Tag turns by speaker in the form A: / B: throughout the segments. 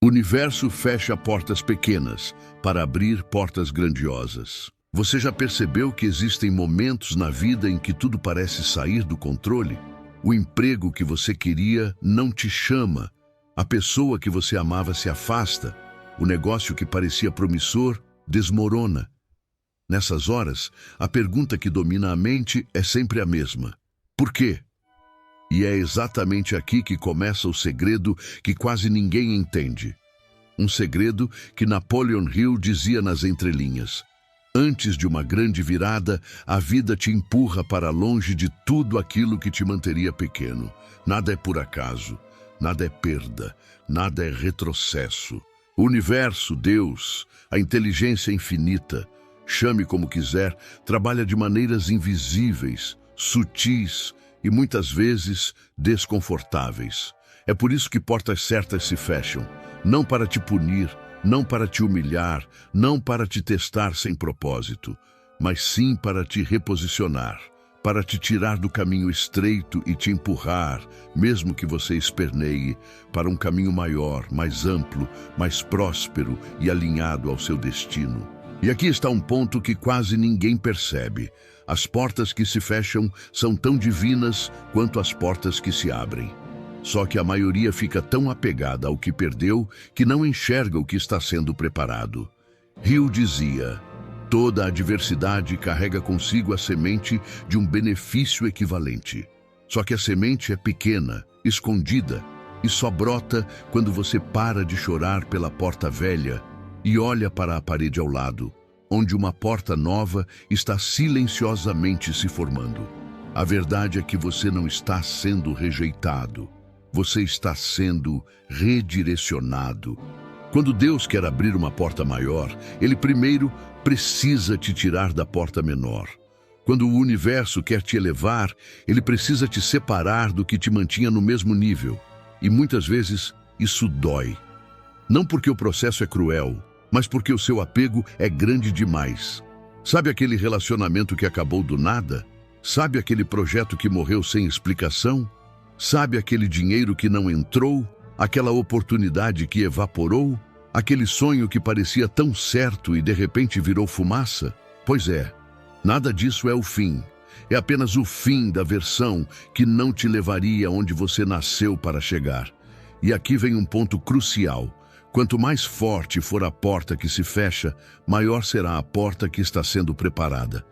A: O universo fecha portas pequenas para abrir portas grandiosas. Você já percebeu que existem momentos na vida em que tudo parece sair do controle? O emprego que você queria não te chama, a pessoa que você amava se afasta, o negócio que parecia promissor desmorona. Nessas horas, a pergunta que domina a mente é sempre a mesma: por quê? E é exatamente aqui que começa o segredo que quase ninguém entende. Um segredo que Napoleon Hill dizia nas entrelinhas: antes de uma grande virada, a vida te empurra para longe de tudo aquilo que te manteria pequeno. Nada é por acaso, nada é perda, nada é retrocesso. O universo, Deus, a inteligência infinita, chame como quiser, trabalha de maneiras invisíveis, sutis e muitas vezes desconfortáveis. É por isso que portas certas se fecham, não para te punir, não para te humilhar, não para te testar sem propósito, mas sim para te reposicionar, para te tirar do caminho estreito e te empurrar, mesmo que você esperneie, para um caminho maior, mais amplo, mais próspero e alinhado ao seu destino. E aqui está um ponto que quase ninguém percebe. As portas que se fecham são tão divinas quanto as portas que se abrem. Só que a maioria fica tão apegada ao que perdeu que não enxerga o que está sendo preparado. Hill dizia: toda adversidade carrega consigo a semente de um benefício equivalente. Só que a semente é pequena, escondida, e só brota quando você para de chorar pela porta velha e olha para a parede ao lado, onde uma porta nova está silenciosamente se formando. A verdade é que você não está sendo rejeitado. Você está sendo redirecionado. Quando Deus quer abrir uma porta maior, Ele primeiro precisa te tirar da porta menor. Quando o universo quer te elevar, Ele precisa te separar do que te mantinha no mesmo nível. E muitas vezes isso dói. Não porque o processo é cruel, mas porque o seu apego é grande demais. Sabe aquele relacionamento que acabou do nada? Sabe aquele projeto que morreu sem explicação? Sabe aquele dinheiro que não entrou? Aquela oportunidade que evaporou? Aquele sonho que parecia tão certo e de repente virou fumaça? Pois é, nada disso é o fim. É apenas o fim da versão que não te levaria onde você nasceu para chegar. E aqui vem um ponto crucial. Quanto mais forte for a porta que se fecha, maior será a porta que está sendo preparada.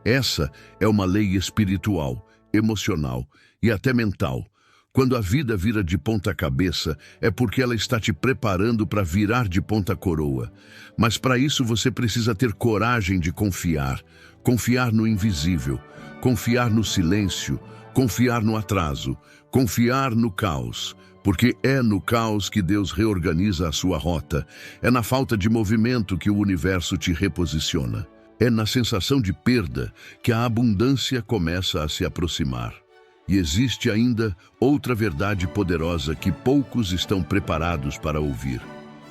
A: Essa é uma lei espiritual, emocional e até mental. Quando a vida vira de ponta cabeça, é porque ela está te preparando para virar de ponta coroa. Mas para isso você precisa ter coragem de confiar. Confiar no invisível, confiar no silêncio, confiar no atraso, confiar no caos. Porque é no caos que Deus reorganiza a sua rota. É na falta de movimento que o universo te reposiciona. É na sensação de perda que a abundância começa a se aproximar. E existe ainda outra verdade poderosa que poucos estão preparados para ouvir.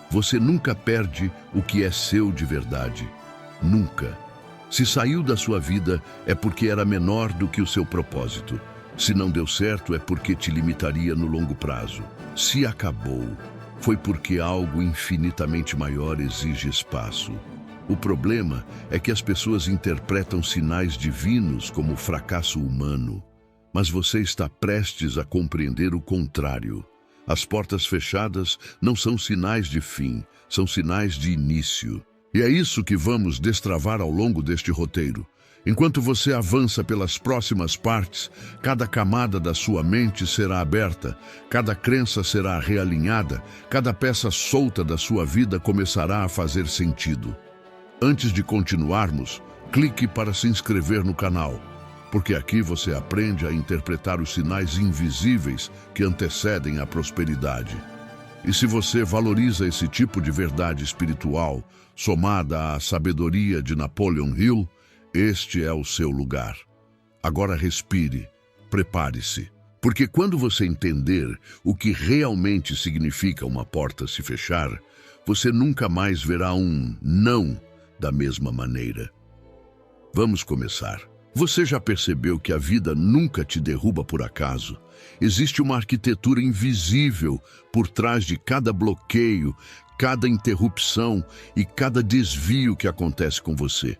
A: Você nunca perde o que é seu de verdade. Nunca. Se saiu da sua vida, é porque era menor do que o seu propósito. Se não deu certo, é porque te limitaria no longo prazo. Se acabou, foi porque algo infinitamente maior exige espaço. O problema é que as pessoas interpretam sinais divinos como fracasso humano. Mas você está prestes a compreender o contrário. As portas fechadas não são sinais de fim, são sinais de início. E é isso que vamos destravar ao longo deste roteiro. Enquanto você avança pelas próximas partes, cada camada da sua mente será aberta, cada crença será realinhada, cada peça solta da sua vida começará a fazer sentido. Antes de continuarmos, clique para se inscrever no canal, porque aqui você aprende a interpretar os sinais invisíveis que antecedem a prosperidade. E se você valoriza esse tipo de verdade espiritual, somada à sabedoria de Napoleon Hill, este é o seu lugar. Agora respire, prepare-se, porque quando você entender o que realmente significa uma porta se fechar, você nunca mais verá um não da mesma maneira. Vamos começar. Você já percebeu que a vida nunca te derruba por acaso? Existe uma arquitetura invisível por trás de cada bloqueio, cada interrupção e cada desvio que acontece com você.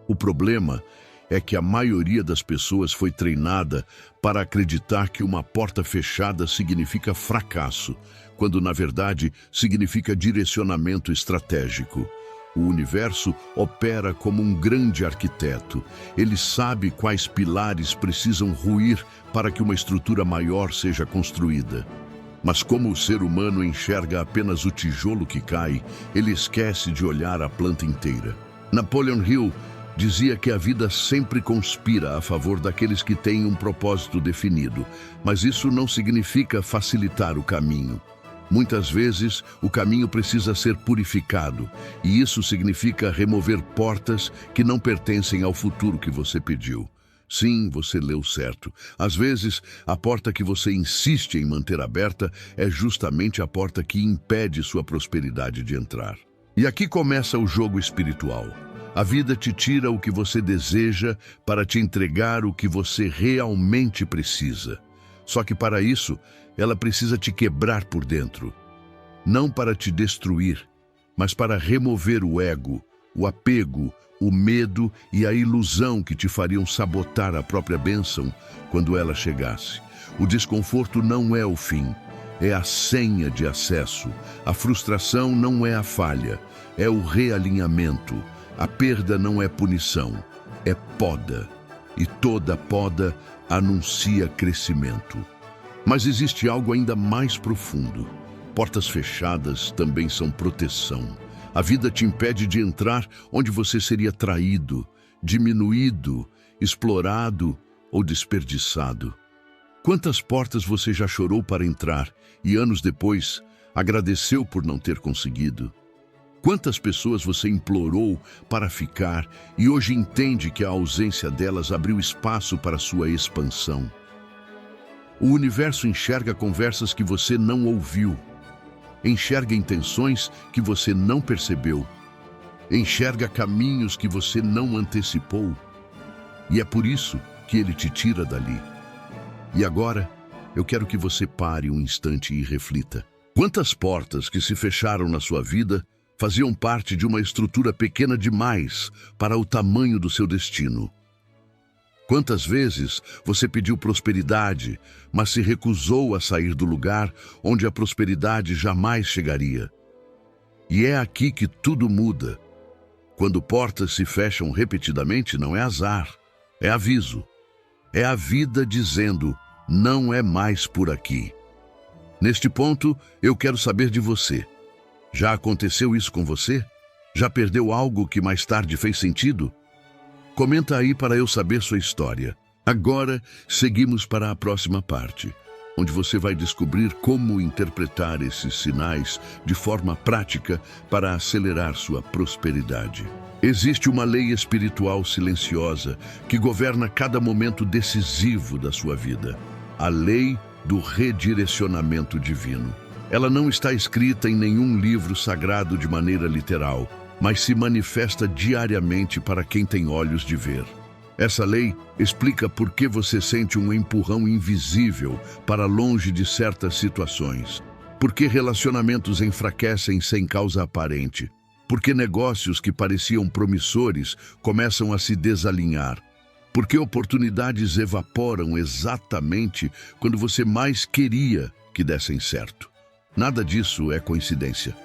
A: O problema é que a maioria das pessoas foi treinada para acreditar que uma porta fechada significa fracasso, quando na verdade significa direcionamento estratégico. O universo opera como um grande arquiteto. Ele sabe quais pilares precisam ruir para que uma estrutura maior seja construída. Mas como o ser humano enxerga apenas o tijolo que cai, ele esquece de olhar a planta inteira. Napoleon Hill dizia que a vida sempre conspira a favor daqueles que têm um propósito definido, mas isso não significa facilitar o caminho. Muitas vezes, o caminho precisa ser purificado, e isso significa remover portas que não pertencem ao futuro que você pediu. Sim, você leu certo. Às vezes, a porta que você insiste em manter aberta é justamente a porta que impede sua prosperidade de entrar. E aqui começa o jogo espiritual. A vida te tira o que você deseja para te entregar o que você realmente precisa. Só que para isso, ela precisa te quebrar por dentro. Não para te destruir, mas para remover o ego, o apego, o medo e a ilusão que te fariam sabotar a própria bênção quando ela chegasse. O desconforto não é o fim, é a senha de acesso. A frustração não é a falha, é o realinhamento. A perda não é punição, é poda. E toda poda anuncia crescimento. Mas existe algo ainda mais profundo. Portas fechadas também são proteção. A vida te impede de entrar onde você seria traído, diminuído, explorado ou desperdiçado. Quantas portas você já chorou para entrar e anos depois agradeceu por não ter conseguido? Quantas pessoas você implorou para ficar e hoje entende que a ausência delas abriu espaço para sua expansão? O universo enxerga conversas que você não ouviu, enxerga intenções que você não percebeu, enxerga caminhos que você não antecipou, e é por isso que ele te tira dali. E agora, eu quero que você pare um instante e reflita. Quantas portas que se fecharam na sua vida faziam parte de uma estrutura pequena demais para o tamanho do seu destino? Quantas vezes você pediu prosperidade, mas se recusou a sair do lugar onde a prosperidade jamais chegaria? E é aqui que tudo muda. Quando portas se fecham repetidamente, não é azar, é aviso. É a vida dizendo, não é mais por aqui. Neste ponto, eu quero saber de você. Já aconteceu isso com você? Já perdeu algo que mais tarde fez sentido? Comenta aí para eu saber sua história. Agora, seguimos para a próxima parte, onde você vai descobrir como interpretar esses sinais de forma prática para acelerar sua prosperidade. Existe uma lei espiritual silenciosa que governa cada momento decisivo da sua vida. A lei do redirecionamento divino. Ela não está escrita em nenhum livro sagrado de maneira literal, mas se manifesta diariamente para quem tem olhos de ver. Essa lei explica por que você sente um empurrão invisível para longe de certas situações, por que relacionamentos enfraquecem sem causa aparente, por que negócios que pareciam promissores começam a se desalinhar, por que oportunidades evaporam exatamente quando você mais queria que dessem certo. Nada disso é coincidência,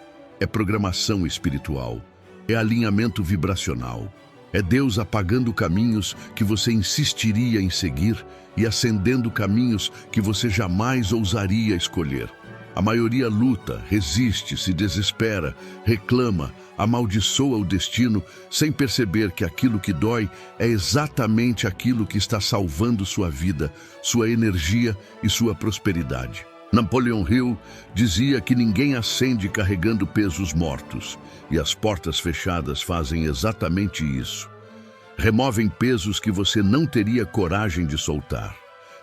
A: é programação espiritual. É alinhamento vibracional. É Deus apagando caminhos que você insistiria em seguir e acendendo caminhos que você jamais ousaria escolher. A maioria luta, resiste, se desespera, reclama, amaldiçoa o destino sem perceber que aquilo que dói é exatamente aquilo que está salvando sua vida, sua energia e sua prosperidade. Napoleon Hill dizia que ninguém ascende carregando pesos mortos, e as portas fechadas fazem exatamente isso. Removem pesos que você não teria coragem de soltar.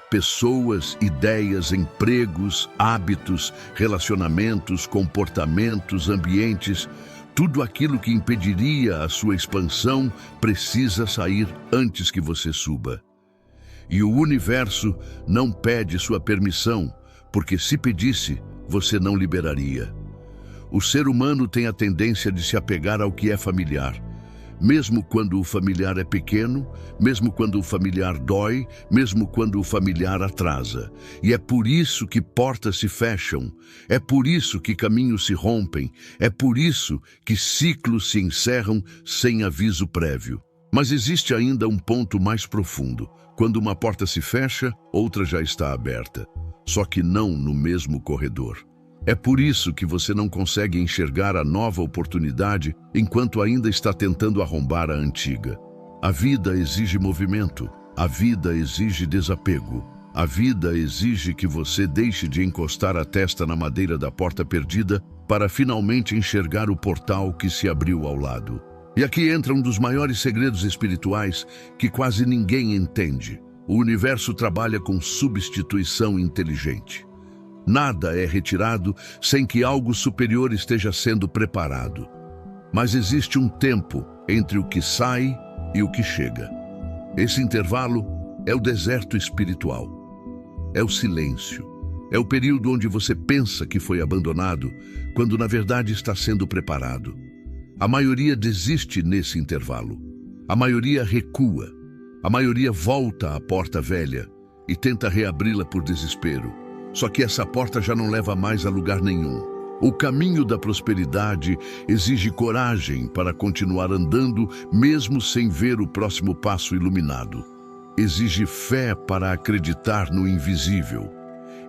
A: Pessoas, ideias, empregos, hábitos, relacionamentos, comportamentos, ambientes, Tudo aquilo que impediria a sua expansão precisa sair antes que você suba. E o universo não pede sua permissão, porque se pedisse, você não liberaria. O ser humano tem a tendência de se apegar ao que é familiar, mesmo quando o familiar é pequeno, mesmo quando o familiar dói, mesmo quando o familiar atrasa. E é por isso que portas se fecham, é por isso que caminhos se rompem, é por isso que ciclos se encerram sem aviso prévio. Mas existe ainda um ponto mais profundo. Quando uma porta se fecha, outra já está aberta, só que não no mesmo corredor. É por isso que você não consegue enxergar a nova oportunidade enquanto ainda está tentando arrombar a antiga. A vida exige movimento, a vida exige desapego, a vida exige que você deixe de encostar a testa na madeira da porta perdida para finalmente enxergar o portal que se abriu ao lado. E aqui entra um dos maiores segredos espirituais que quase ninguém entende. O universo trabalha com substituição inteligente. Nada é retirado sem que algo superior esteja sendo preparado. Mas existe um tempo entre o que sai e o que chega. Esse intervalo é o deserto espiritual. É o silêncio. É o período onde você pensa que foi abandonado, quando na verdade está sendo preparado. A maioria desiste nesse intervalo. A maioria recua. A maioria volta à porta velha e tenta reabri-la por desespero. Só que essa porta já não leva mais a lugar nenhum. O caminho da prosperidade exige coragem para continuar andando, mesmo sem ver o próximo passo iluminado. Exige fé para acreditar no invisível.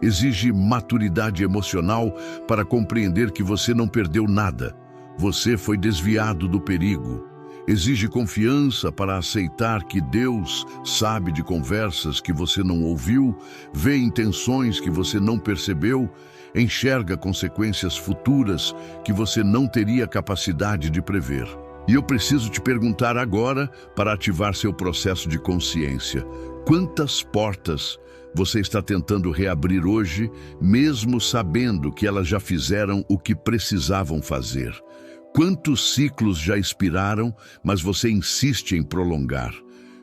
A: Exige maturidade emocional para compreender que você não perdeu nada. Você foi desviado do perigo. Exige confiança para aceitar que Deus sabe de conversas que você não ouviu, vê intenções que você não percebeu, enxerga consequências futuras que você não teria capacidade de prever. E eu preciso te perguntar agora, para ativar seu processo de consciência: quantas portas você está tentando reabrir hoje, mesmo sabendo que elas já fizeram o que precisavam fazer? Quantos ciclos já expiraram, mas você insiste em prolongar?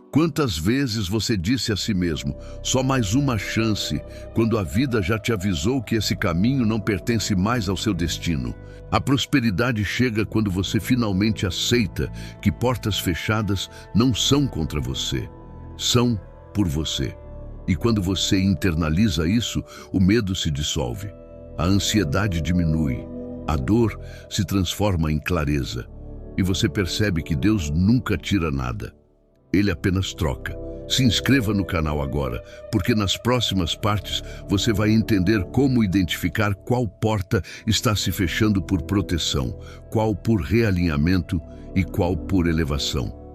A: Quantas vezes você disse a si mesmo, só mais uma chance, quando a vida já te avisou que esse caminho não pertence mais ao seu destino? A prosperidade chega quando você finalmente aceita que portas fechadas não são contra você, são por você. E quando você internaliza isso, o medo se dissolve, a ansiedade diminui, a dor se transforma em clareza e você percebe que Deus nunca tira nada. Ele apenas troca. Se inscreva no canal agora, porque nas próximas partes você vai entender como identificar qual porta está se fechando por proteção, qual por realinhamento e qual por elevação.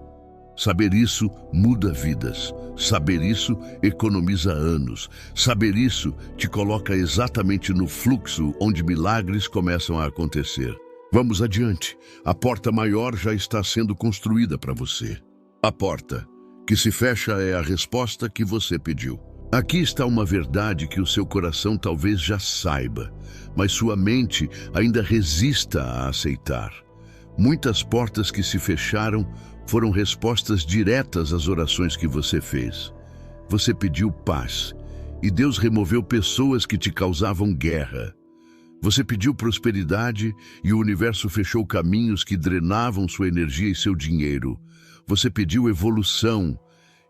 A: Saber isso muda vidas. Saber isso economiza anos. Saber isso te coloca exatamente no fluxo onde milagres começam a acontecer. Vamos adiante. A porta maior já está sendo construída para você. A porta que se fecha é a resposta que você pediu. Aqui está uma verdade que o seu coração talvez já saiba, mas sua mente ainda resista a aceitar. Muitas portas que se fecharam foram respostas diretas às orações que você fez. Você pediu paz, e Deus removeu pessoas que te causavam guerra. Você pediu prosperidade, e o universo fechou caminhos que drenavam sua energia e seu dinheiro. Você pediu evolução,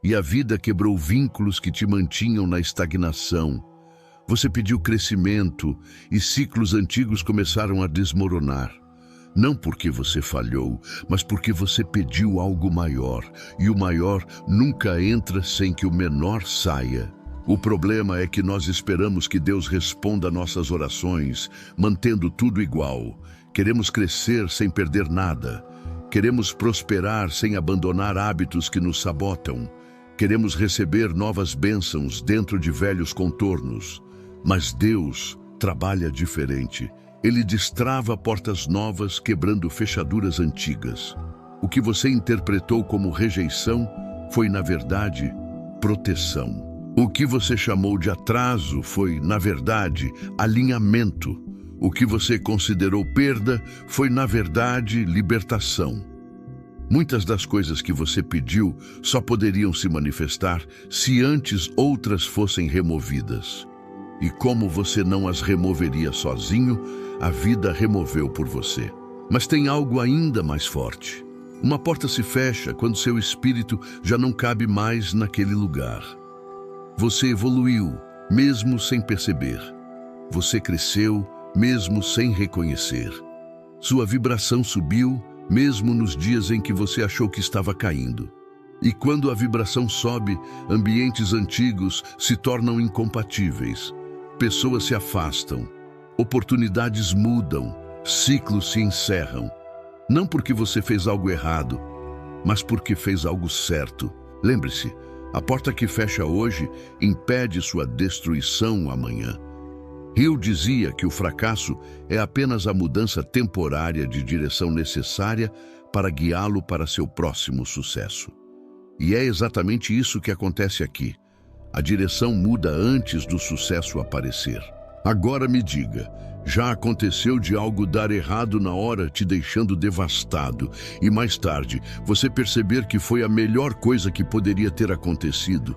A: e a vida quebrou vínculos que te mantinham na estagnação. Você pediu crescimento, e ciclos antigos começaram a desmoronar. Não porque você falhou, mas porque você pediu algo maior, e o maior nunca entra sem que o menor saia. O problema é que nós esperamos que Deus responda nossas orações, mantendo tudo igual. Queremos crescer sem perder nada. Queremos prosperar sem abandonar hábitos que nos sabotam. Queremos receber novas bênçãos dentro de velhos contornos. Mas Deus trabalha diferente. Ele destrava portas novas, quebrando fechaduras antigas. O que você interpretou como rejeição foi, na verdade, proteção. O que você chamou de atraso foi, na verdade, alinhamento. O que você considerou perda foi, na verdade, libertação. Muitas das coisas que você pediu só poderiam se manifestar se antes outras fossem removidas. E como você não as removeria sozinho, a vida removeu por você. Mas tem algo ainda mais forte. Uma porta se fecha quando seu espírito já não cabe mais naquele lugar. Você evoluiu, mesmo sem perceber. Você cresceu, mesmo sem reconhecer. Sua vibração subiu, mesmo nos dias em que você achou que estava caindo. E quando a vibração sobe, ambientes antigos se tornam incompatíveis. Pessoas se afastam, oportunidades mudam, ciclos se encerram. Não porque você fez algo errado, mas porque fez algo certo. Lembre-se, a porta que fecha hoje impede sua destruição amanhã. Hill dizia que o fracasso é apenas a mudança temporária de direção necessária para guiá-lo para seu próximo sucesso. E é exatamente isso que acontece aqui. A direção muda antes do sucesso aparecer. Agora me diga, já aconteceu de algo dar errado na hora, te deixando devastado, e mais tarde você perceber que foi a melhor coisa que poderia ter acontecido?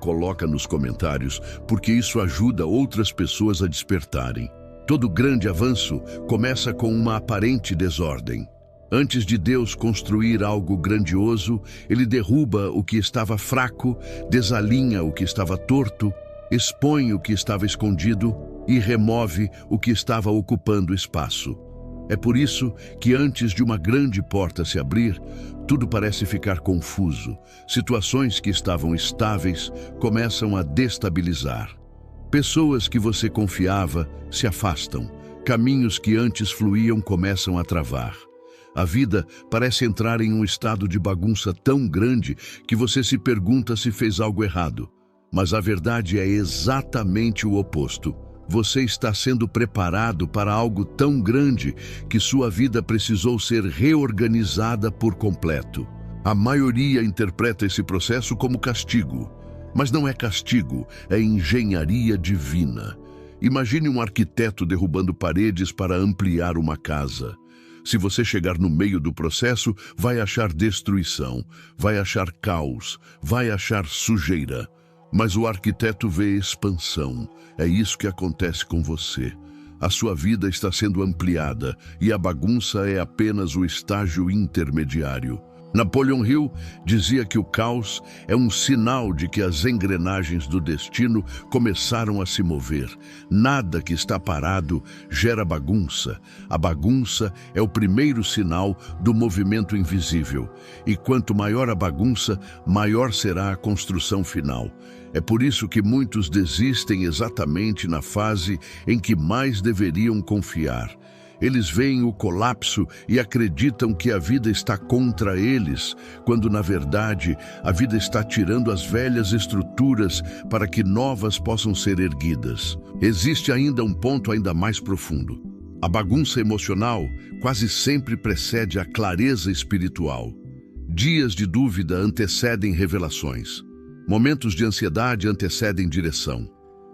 A: Coloca nos comentários, porque isso ajuda outras pessoas a despertarem. Todo grande avanço começa com uma aparente desordem. Antes de Deus construir algo grandioso, Ele derruba o que estava fraco, desalinha o que estava torto, expõe o que estava escondido e remove o que estava ocupando espaço. É por isso que antes de uma grande porta se abrir, tudo parece ficar confuso. Situações que estavam estáveis começam a destabilizar. Pessoas que você confiava se afastam. Caminhos que antes fluíam começam a travar. A vida parece entrar em um estado de bagunça tão grande que você se pergunta se fez algo errado. Mas a verdade é exatamente o oposto. Você está sendo preparado para algo tão grande que sua vida precisou ser reorganizada por completo. A maioria interpreta esse processo como castigo, mas não é castigo, é engenharia divina. Imagine um arquiteto derrubando paredes para ampliar uma casa. Se você chegar no meio do processo, vai achar destruição, vai achar caos, vai achar sujeira. Mas o arquiteto vê expansão. É isso que acontece com você. A sua vida está sendo ampliada e a bagunça é apenas o estágio intermediário. Napoleon Hill dizia que o caos é um sinal de que as engrenagens do destino começaram a se mover. Nada que está parado gera bagunça. A bagunça é o primeiro sinal do movimento invisível. E quanto maior a bagunça, maior será a construção final. É por isso que muitos desistem exatamente na fase em que mais deveriam confiar. Eles veem o colapso e acreditam que a vida está contra eles, quando, na verdade, a vida está tirando as velhas estruturas para que novas possam ser erguidas. Existe ainda um ponto ainda mais profundo. A bagunça emocional quase sempre precede a clareza espiritual. Dias de dúvida antecedem revelações. Momentos de ansiedade antecedem direção.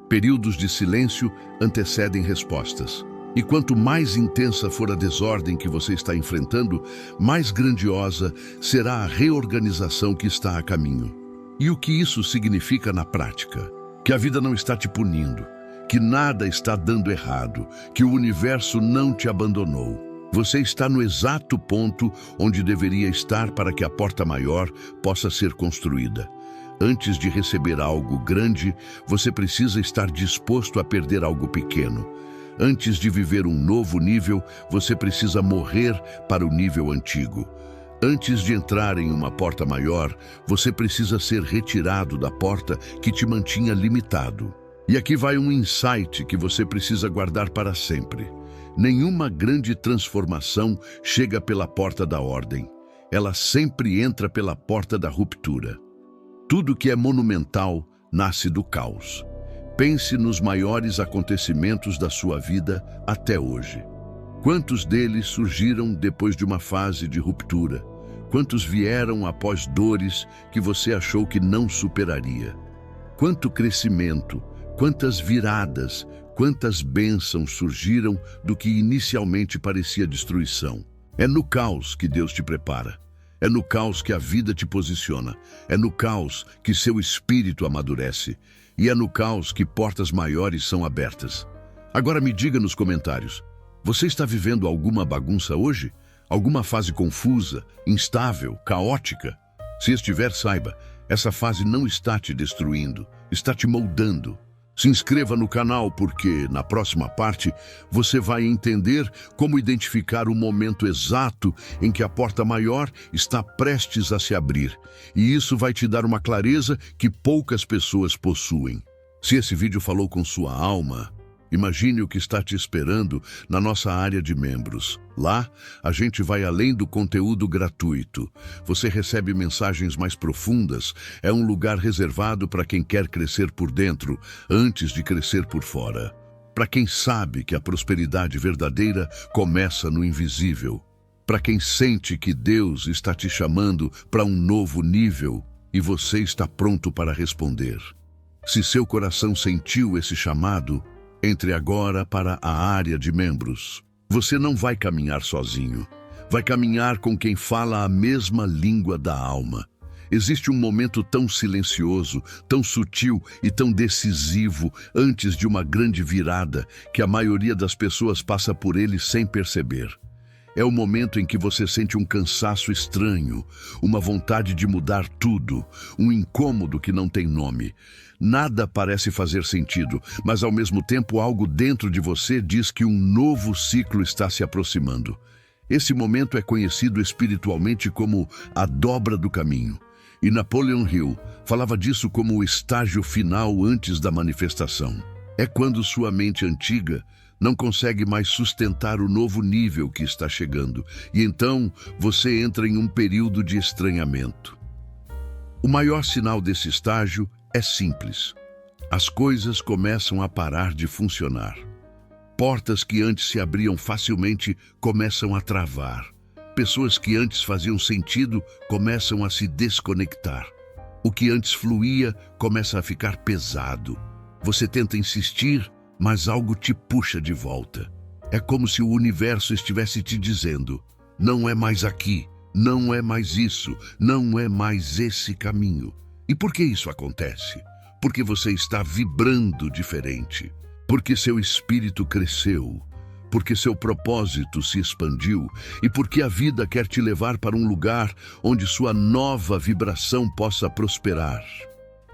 A: Períodos de silêncio antecedem respostas. E quanto mais intensa for a desordem que você está enfrentando, mais grandiosa será a reorganização que está a caminho. E o que isso significa na prática? Que a vida não está te punindo, que nada está dando errado, que o universo não te abandonou. Você está no exato ponto onde deveria estar para que a porta maior possa ser construída. Antes de receber algo grande, você precisa estar disposto a perder algo pequeno. Antes de viver um novo nível, você precisa morrer para o nível antigo. Antes de entrar em uma porta maior, você precisa ser retirado da porta que te mantinha limitado. E aqui vai um insight que você precisa guardar para sempre. Nenhuma grande transformação chega pela porta da ordem. Ela sempre entra pela porta da ruptura. Tudo que é monumental nasce do caos. Pense nos maiores acontecimentos da sua vida até hoje. Quantos deles surgiram depois de uma fase de ruptura? Quantos vieram após dores que você achou que não superaria? Quanto crescimento, quantas viradas, Quantas bênçãos surgiram do que inicialmente parecia destruição. É no caos que Deus te prepara. É no caos que a vida te posiciona. É no caos que seu espírito amadurece. E é no caos que portas maiores são abertas. Agora me diga nos comentários, você está vivendo alguma bagunça hoje? Alguma fase confusa, instável, caótica? Se estiver, saiba, essa fase não está te destruindo, está te moldando. Se inscreva no canal porque, na próxima parte, você vai entender como identificar o momento exato em que a porta maior está prestes a se abrir. E isso vai te dar uma clareza que poucas pessoas possuem. Se esse vídeo falou com sua alma, imagine o que está te esperando na nossa área de membros. Lá, a gente vai além do conteúdo gratuito. Você recebe mensagens mais profundas. É um lugar reservado para quem quer crescer por dentro, antes de crescer por fora. Para quem sabe que a prosperidade verdadeira começa no invisível. Para quem sente que Deus está te chamando para um novo nível e você está pronto para responder. Se seu coração sentiu esse chamado, entre agora para a área de membros. Você não vai caminhar sozinho. Vai caminhar com quem fala a mesma língua da alma. Existe um momento tão silencioso, tão sutil e tão decisivo antes de uma grande virada que a maioria das pessoas passa por ele sem perceber. É o momento em que você sente um cansaço estranho, uma vontade de mudar tudo, um incômodo que não tem nome. Nada parece fazer sentido, mas ao mesmo tempo algo dentro de você diz que um novo ciclo está se aproximando. Esse momento é conhecido espiritualmente como a dobra do caminho. E Napoleon Hill falava disso como o estágio final antes da manifestação. É quando sua mente antiga não consegue mais sustentar o novo nível que está chegando, e então você entra em um período de estranhamento. O maior sinal desse estágio é simples. As coisas começam a parar de funcionar. Portas que antes se abriam facilmente começam a travar. Pessoas que antes faziam sentido começam a se desconectar. O que antes fluía começa a ficar pesado. Você tenta insistir, mas algo te puxa de volta. É como se o universo estivesse te dizendo: não é mais aqui, não é mais isso, não é mais esse caminho. E por que isso acontece? Porque você está vibrando diferente. Porque seu espírito cresceu. Porque seu propósito se expandiu. E porque a vida quer te levar para um lugar onde sua nova vibração possa prosperar.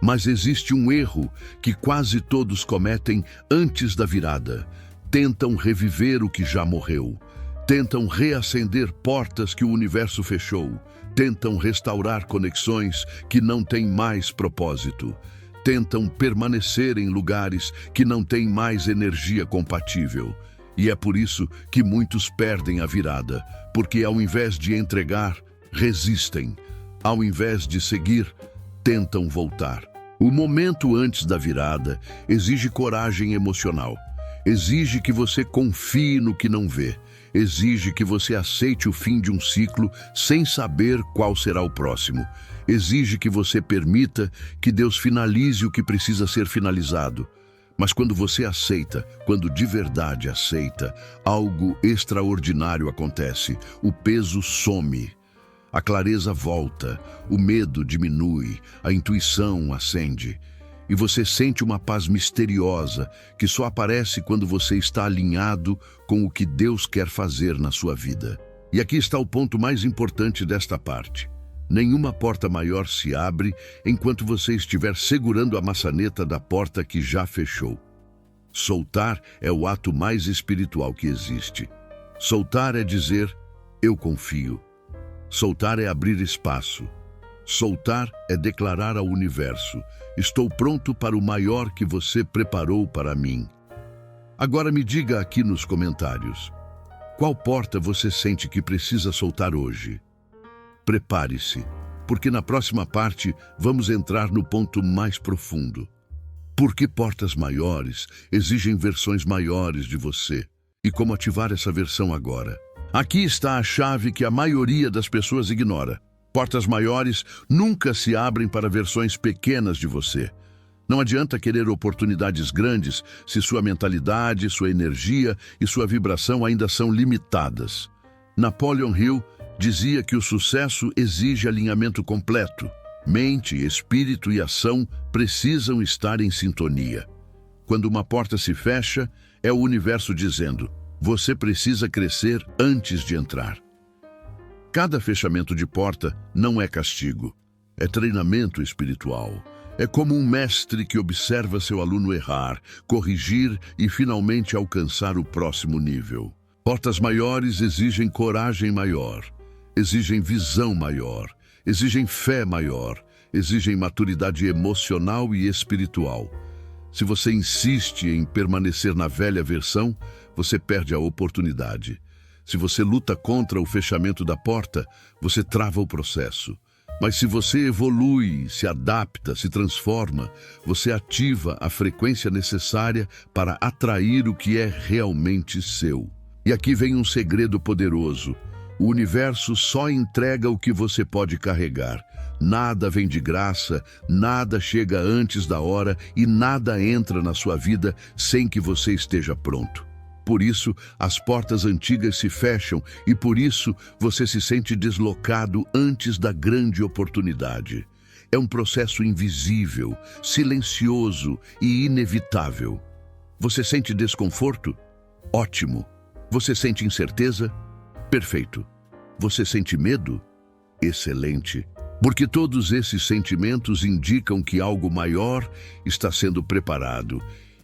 A: Mas existe um erro que quase todos cometem antes da virada. Tentam reviver o que já morreu. Tentam reacender portas que o universo fechou. Tentam restaurar conexões que não têm mais propósito. Tentam permanecer em lugares que não têm mais energia compatível. E é por isso que muitos perdem a virada, porque ao invés de entregar, resistem. Ao invés de seguir, tentam voltar. O momento antes da virada exige coragem emocional. Exige que você confie no que não vê. Exige que você aceite o fim de um ciclo sem saber qual será o próximo. Exige que você permita que Deus finalize o que precisa ser finalizado. Mas quando você aceita, quando de verdade aceita, algo extraordinário acontece. O peso some. A clareza volta, o medo diminui, a intuição acende. E você sente uma paz misteriosa que só aparece quando você está alinhado com o que Deus quer fazer na sua vida. E aqui está o ponto mais importante desta parte. Nenhuma porta maior se abre enquanto você estiver segurando a maçaneta da porta que já fechou. Soltar é o ato mais espiritual que existe. Soltar é dizer, eu confio. Soltar é abrir espaço. Soltar é declarar ao universo, estou pronto para o maior que você preparou para mim. Agora me diga aqui nos comentários, qual porta você sente que precisa soltar hoje? Prepare-se, porque na próxima parte vamos entrar no ponto mais profundo. Por que portas maiores exigem versões maiores de você? E como ativar essa versão agora? Aqui está a chave que a maioria das pessoas ignora. Portas maiores nunca se abrem para versões pequenas de você. Não adianta querer oportunidades grandes se sua mentalidade, sua energia e sua vibração ainda são limitadas. Napoleon Hill dizia que o sucesso exige alinhamento completo. Mente, espírito e ação precisam estar em sintonia. Quando uma porta se fecha, é o universo dizendo: você precisa crescer antes de entrar. Cada fechamento de porta não é castigo, é treinamento espiritual. É como um mestre que observa seu aluno errar, corrigir e finalmente alcançar o próximo nível. Portas maiores exigem coragem maior, exigem visão maior, exigem fé maior, exigem maturidade emocional e espiritual. Se você insiste em permanecer na velha versão, você perde a oportunidade. Se você luta contra o fechamento da porta, você trava o processo. Mas se você evolui, se adapta, se transforma, você ativa a frequência necessária para atrair o que é realmente seu. E aqui vem um segredo poderoso. O universo só entrega o que você pode carregar. Nada vem de graça, nada chega antes da hora e nada entra na sua vida sem que você esteja pronto. Por isso, as portas antigas se fecham e por isso você se sente deslocado antes da grande oportunidade. É um processo invisível, silencioso e inevitável. Você sente desconforto? Ótimo. Você sente incerteza? Perfeito. Você sente medo? Excelente. Porque todos esses sentimentos indicam que algo maior está sendo preparado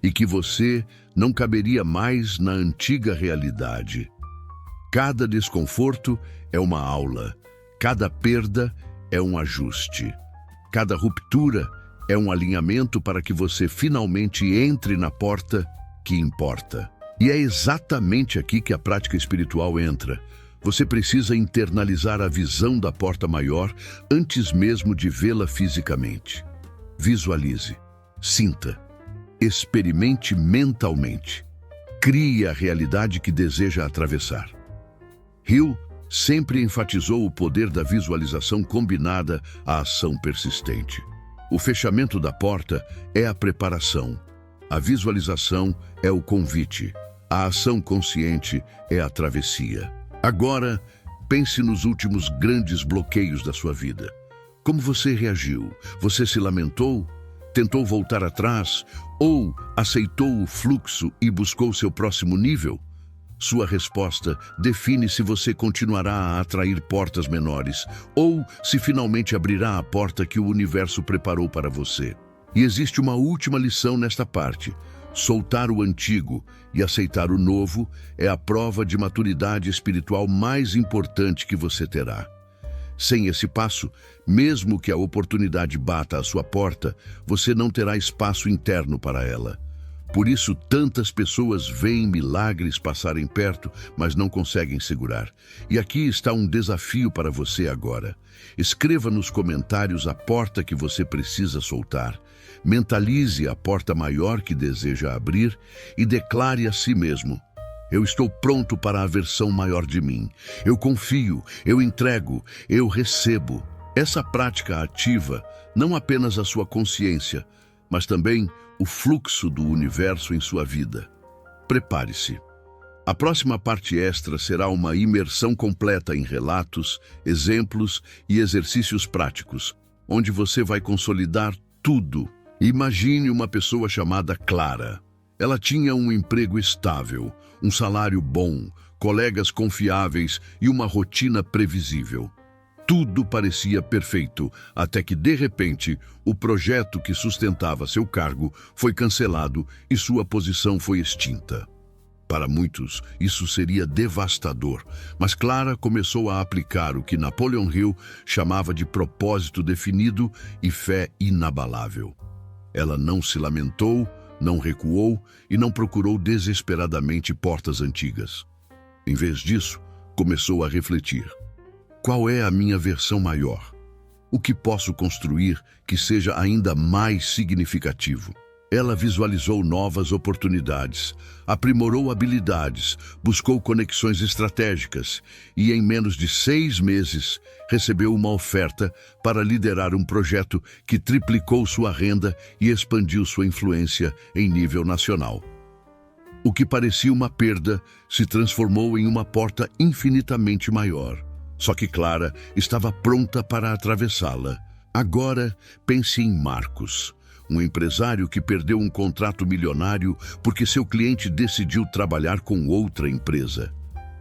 A: e que você não caberia mais na antiga realidade. Cada desconforto é uma aula, cada perda é um ajuste, cada ruptura é um alinhamento para que você finalmente entre na porta que importa. E é exatamente aqui que a prática espiritual entra. Você precisa internalizar a visão da porta maior antes mesmo de vê-la fisicamente. Visualize, sinta, experimente mentalmente. Crie a realidade que deseja atravessar. Hill sempre enfatizou o poder da visualização combinada à ação persistente. O fechamento da porta é a preparação. A visualização é o convite. A ação consciente é a travessia. Agora, pense nos últimos grandes bloqueios da sua vida. Como você reagiu? Você se lamentou? Tentou voltar atrás? Ou aceitou o fluxo e buscou seu próximo nível? Sua resposta define se você continuará a atrair portas menores ou se finalmente abrirá a porta que o universo preparou para você. E existe uma última lição nesta parte. Soltar o antigo e aceitar o novo é a prova de maturidade espiritual mais importante que você terá. Sem esse passo, mesmo que a oportunidade bata à sua porta, você não terá espaço interno para ela. Por isso, tantas pessoas veem milagres passarem perto, mas não conseguem segurar. E aqui está um desafio para você agora. Escreva nos comentários a porta que você precisa soltar. Mentalize a porta maior que deseja abrir e declare a si mesmo: eu estou pronto para a versão maior de mim. Eu confio, eu entrego, eu recebo. Essa prática ativa não apenas a sua consciência, mas também o fluxo do universo em sua vida. Prepare-se. A próxima parte extra será uma imersão completa em relatos, exemplos e exercícios práticos, onde você vai consolidar tudo. Imagine uma pessoa chamada Clara. Ela tinha um emprego estável, um salário bom, colegas confiáveis e uma rotina previsível. Tudo parecia perfeito, até que, de repente, o projeto que sustentava seu cargo foi cancelado e sua posição foi extinta. Para muitos, isso seria devastador, mas Clara começou a aplicar o que Napoleon Hill chamava de propósito definido e fé inabalável. Ela não se lamentou, não recuou e não procurou desesperadamente portas antigas. Em vez disso, começou a refletir. Qual é a minha versão maior? O que posso construir que seja ainda mais significativo? Ela visualizou novas oportunidades, aprimorou habilidades, buscou conexões estratégicas e, em menos de 6 meses, recebeu uma oferta para liderar um projeto que triplicou sua renda e expandiu sua influência em nível nacional. O que parecia uma perda se transformou em uma porta infinitamente maior. Só que Clara estava pronta para atravessá-la. Agora, pense em Marcos, um empresário que perdeu um contrato milionário porque seu cliente decidiu trabalhar com outra empresa.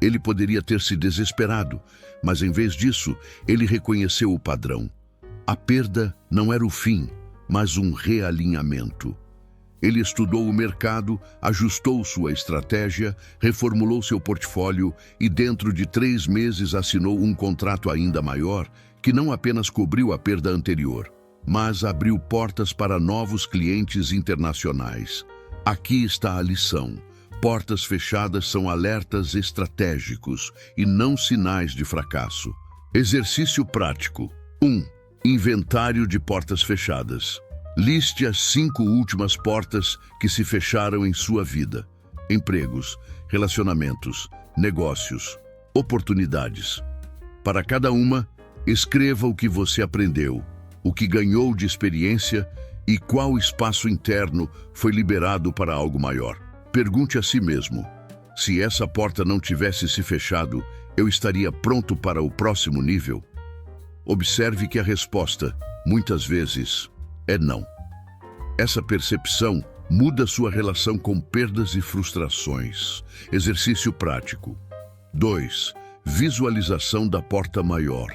A: Ele poderia ter se desesperado, mas em vez disso, ele reconheceu o padrão. A perda não era o fim, mas um realinhamento. Ele estudou o mercado, ajustou sua estratégia, reformulou seu portfólio e dentro de 3 meses assinou um contrato ainda maior que não apenas cobriu a perda anterior, mas abriu portas para novos clientes internacionais. Aqui está a lição. Portas fechadas são alertas estratégicos e não sinais de fracasso. Exercício prático. 1. Inventário de portas fechadas. Liste as 5 últimas portas que se fecharam em sua vida. Empregos, relacionamentos, negócios, oportunidades. Para cada uma, escreva o que você aprendeu, o que ganhou de experiência e qual espaço interno foi liberado para algo maior. Pergunte a si mesmo: se essa porta não tivesse se fechado, eu estaria pronto para o próximo nível? Observe que a resposta, muitas vezes, é não. Essa percepção muda sua relação com perdas e frustrações. Exercício prático. 2. Visualização da porta maior.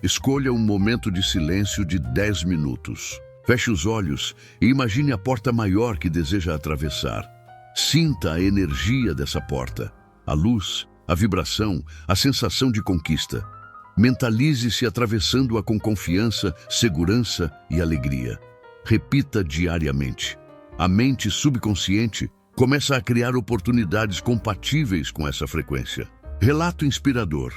A: Escolha um momento de silêncio de 10 minutos. Feche os olhos e imagine a porta maior que deseja atravessar. Sinta a energia dessa porta, a luz, a vibração, a sensação de conquista. Mentalize-se atravessando-a com confiança, segurança e alegria. Repita diariamente. A mente subconsciente começa a criar oportunidades compatíveis com essa frequência. Relato inspirador.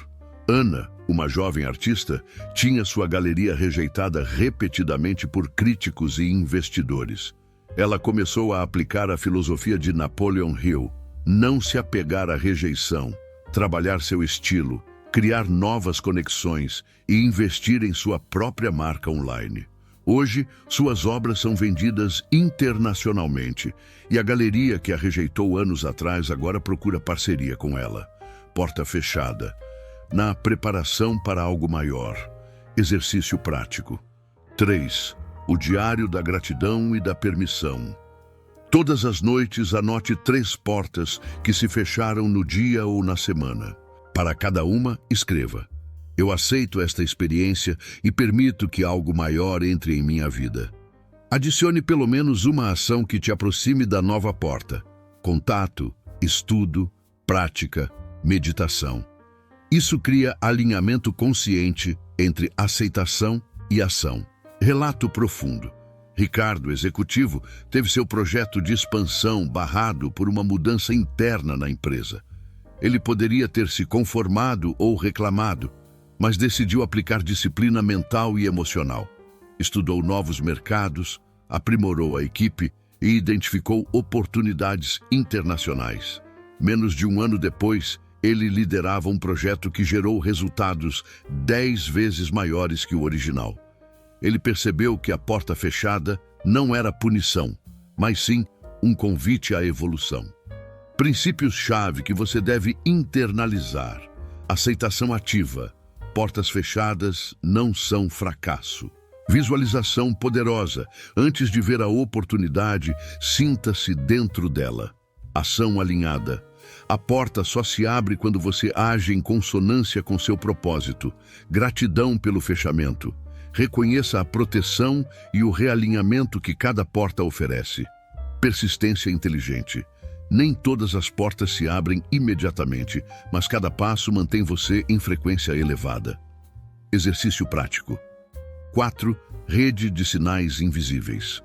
A: Ana, uma jovem artista, tinha sua galeria rejeitada repetidamente por críticos e investidores. Ela começou a aplicar a filosofia de Napoleon Hill: não se apegar à rejeição, trabalhar seu estilo, criar novas conexões e investir em sua própria marca online. Hoje, suas obras são vendidas internacionalmente e a galeria que a rejeitou anos atrás agora procura parceria com ela. Porta fechada. Na preparação para algo maior. Exercício prático. 3. O diário da gratidão e da permissão. Todas as noites anote 3 portas que se fecharam no dia ou na semana. Para cada uma, escreva: eu aceito esta experiência e permito que algo maior entre em minha vida. Adicione pelo menos uma ação que te aproxime da nova porta. Contato, estudo, prática, meditação. Isso cria alinhamento consciente entre aceitação e ação. Relato profundo. Ricardo, executivo, teve seu projeto de expansão barrado por uma mudança interna na empresa. Ele poderia ter se conformado ou reclamado, mas decidiu aplicar disciplina mental e emocional. Estudou novos mercados, aprimorou a equipe e identificou oportunidades internacionais. Menos de 1 ano depois, ele liderava um projeto que gerou resultados 10 vezes maiores que o original. Ele percebeu que a porta fechada não era punição, mas sim um convite à evolução. Princípios-chave que você deve internalizar. Aceitação ativa. Portas fechadas não são fracasso. Visualização poderosa. Antes de ver a oportunidade, sinta-se dentro dela. Ação alinhada. A porta só se abre quando você age em consonância com seu propósito. Gratidão pelo fechamento. Reconheça a proteção e o realinhamento que cada porta oferece. Persistência inteligente. Nem todas as portas se abrem imediatamente, mas cada passo mantém você em frequência elevada. Exercício prático. 4. Rede de sinais invisíveis.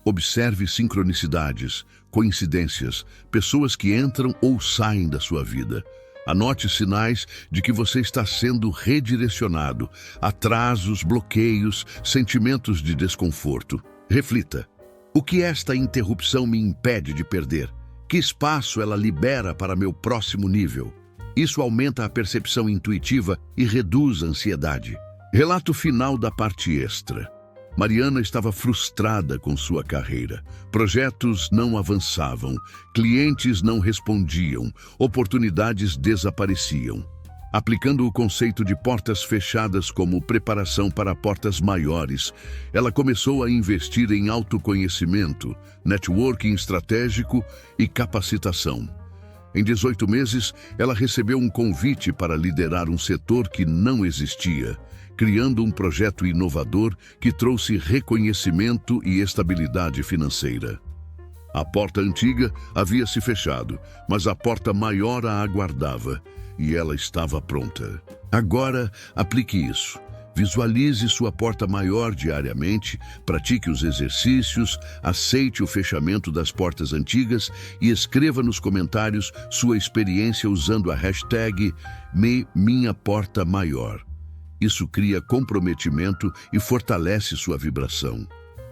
A: Observe sincronicidades, coincidências, pessoas que entram ou saem da sua vida. Anote sinais de que você está sendo redirecionado, atrasos, bloqueios, sentimentos de desconforto. Reflita. O que esta interrupção me impede de perder? Que espaço ela libera para meu próximo nível? Isso aumenta a percepção intuitiva e reduz a ansiedade. Relato final da parte extra. Mariana estava frustrada com sua carreira. Projetos não avançavam, clientes não respondiam, oportunidades desapareciam. Aplicando o conceito de portas fechadas como preparação para portas maiores, ela começou a investir em autoconhecimento, networking estratégico e capacitação. Em 18 meses, ela recebeu um convite para liderar um setor que não existia, criando um projeto inovador que trouxe reconhecimento e estabilidade financeira. A porta antiga havia se fechado, mas a porta maior a aguardava, e ela estava pronta. Agora, aplique isso. Visualize sua porta maior diariamente, pratique os exercícios, aceite o fechamento das portas antigas e escreva nos comentários sua experiência usando a hashtag #MinhaPortaMaior. Isso cria comprometimento e fortalece sua vibração.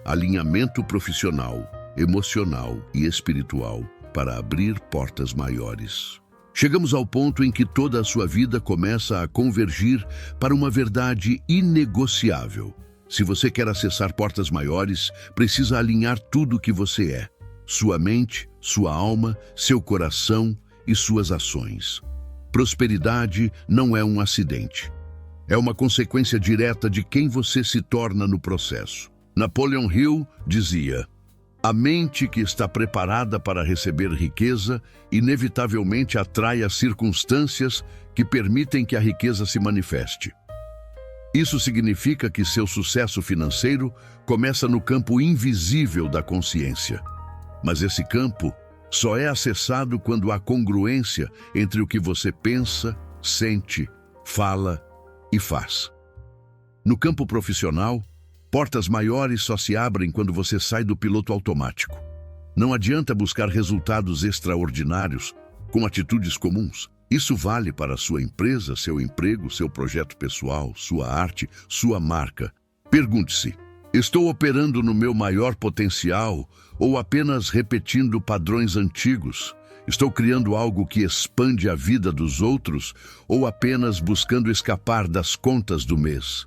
A: Alinhamento profissional, emocional e espiritual para abrir portas maiores. Chegamos ao ponto em que toda a sua vida começa a convergir para uma verdade inegociável. Se você quer acessar portas maiores, precisa alinhar tudo o que você é: sua mente, sua alma, seu coração e suas ações. Prosperidade não é um acidente. É uma consequência direta de quem você se torna no processo. Napoleon Hill dizia: a mente que está preparada para receber riqueza inevitavelmente atrai as circunstâncias que permitem que a riqueza se manifeste. Isso significa que seu sucesso financeiro começa no campo invisível da consciência. Mas esse campo só é acessado quando há congruência entre o que você pensa, sente, fala e faz. No campo profissional, portas maiores só se abrem quando você sai do piloto automático. Não adianta buscar resultados extraordinários com atitudes comuns. Isso vale para a sua empresa, seu emprego, seu projeto pessoal, sua arte, sua marca. Pergunte-se: estou operando no meu maior potencial ou apenas repetindo padrões antigos? Estou criando algo que expande a vida dos outros ou apenas buscando escapar das contas do mês?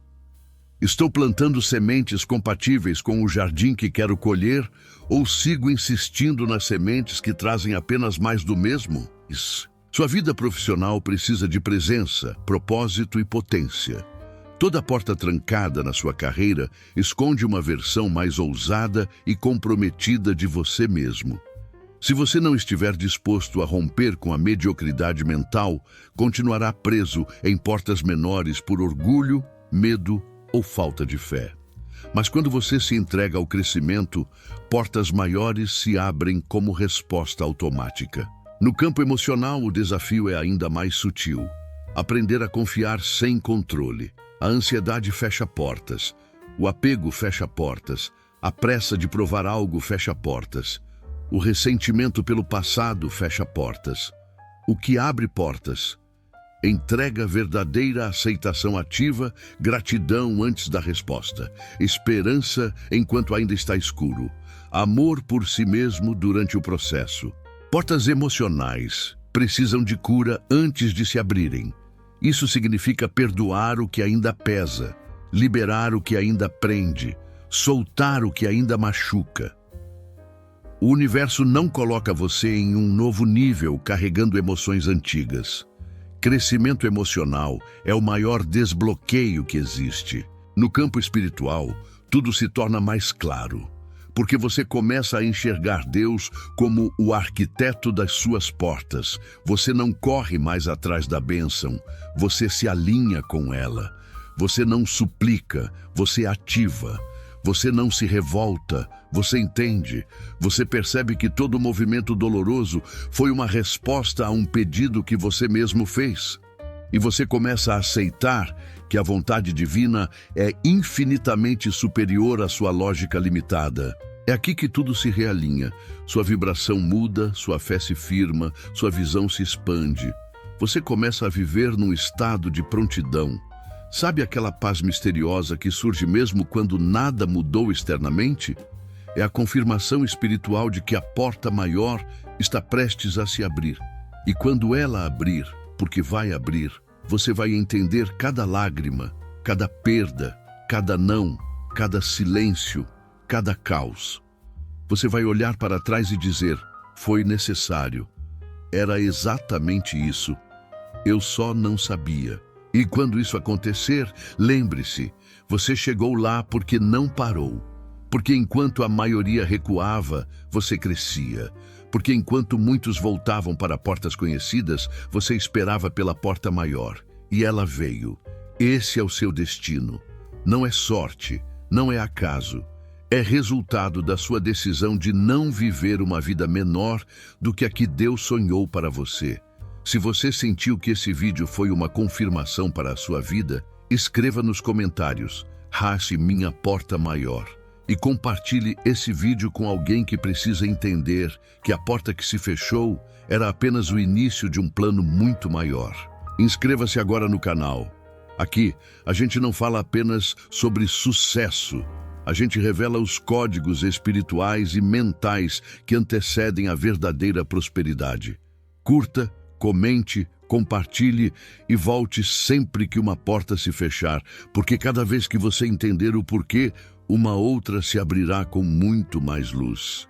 A: Estou plantando sementes compatíveis com o jardim que quero colher ou sigo insistindo nas sementes que trazem apenas mais do mesmo? Sua vida profissional precisa de presença, propósito e potência. Toda porta trancada na sua carreira esconde uma versão mais ousada e comprometida de você mesmo. Se você não estiver disposto a romper com a mediocridade mental, continuará preso em portas menores por orgulho, medo ou falta de fé. Mas quando você se entrega ao crescimento, portas maiores se abrem como resposta automática. No campo emocional, o desafio é ainda mais sutil. Aprender a confiar sem controle. A ansiedade fecha portas. O apego fecha portas. A pressa de provar algo fecha portas. O ressentimento pelo passado fecha portas. O que abre portas? Entrega verdadeira, aceitação ativa, gratidão antes da resposta, esperança enquanto ainda está escuro, amor por si mesmo durante o processo. Portas emocionais precisam de cura antes de se abrirem. Isso significa perdoar o que ainda pesa, liberar o que ainda prende, soltar o que ainda machuca. O universo não coloca você em um novo nível carregando emoções antigas. Crescimento emocional é o maior desbloqueio que existe. No campo espiritual, tudo se torna mais claro, porque você começa a enxergar Deus como o arquiteto das suas portas. Você não corre mais atrás da bênção, você se alinha com ela. Você não suplica, você ativa. Você não se revolta, você entende. Você percebe que todo movimento doloroso foi uma resposta a um pedido que você mesmo fez. E você começa a aceitar que a vontade divina é infinitamente superior à sua lógica limitada. É aqui que tudo se realinha. Sua vibração muda, sua fé se firma, sua visão se expande. Você começa a viver num estado de prontidão. Sabe aquela paz misteriosa que surge mesmo quando nada mudou externamente? É a confirmação espiritual de que a porta maior está prestes a se abrir. E quando ela abrir, porque vai abrir, você vai entender cada lágrima, cada perda, cada não, cada silêncio, cada caos. Você vai olhar para trás e dizer: foi necessário. Era exatamente isso. Eu só não sabia. E quando isso acontecer, lembre-se, você chegou lá porque não parou. Porque enquanto a maioria recuava, você crescia. Porque enquanto muitos voltavam para portas conhecidas, você esperava pela porta maior. E ela veio. Esse é o seu destino. Não é sorte, não é acaso. É resultado da sua decisão de não viver uma vida menor do que a que Deus sonhou para você. Se você sentiu que esse vídeo foi uma confirmação para a sua vida, escreva nos comentários: "Rache minha porta maior", e compartilhe esse vídeo com alguém que precisa entender que a porta que se fechou era apenas o início de um plano muito maior. Inscreva-se agora no canal. Aqui, a gente não fala apenas sobre sucesso. A gente revela os códigos espirituais e mentais que antecedem a verdadeira prosperidade. Curta, comente, compartilhe e volte sempre que uma porta se fechar, porque cada vez que você entender o porquê, uma outra se abrirá com muito mais luz.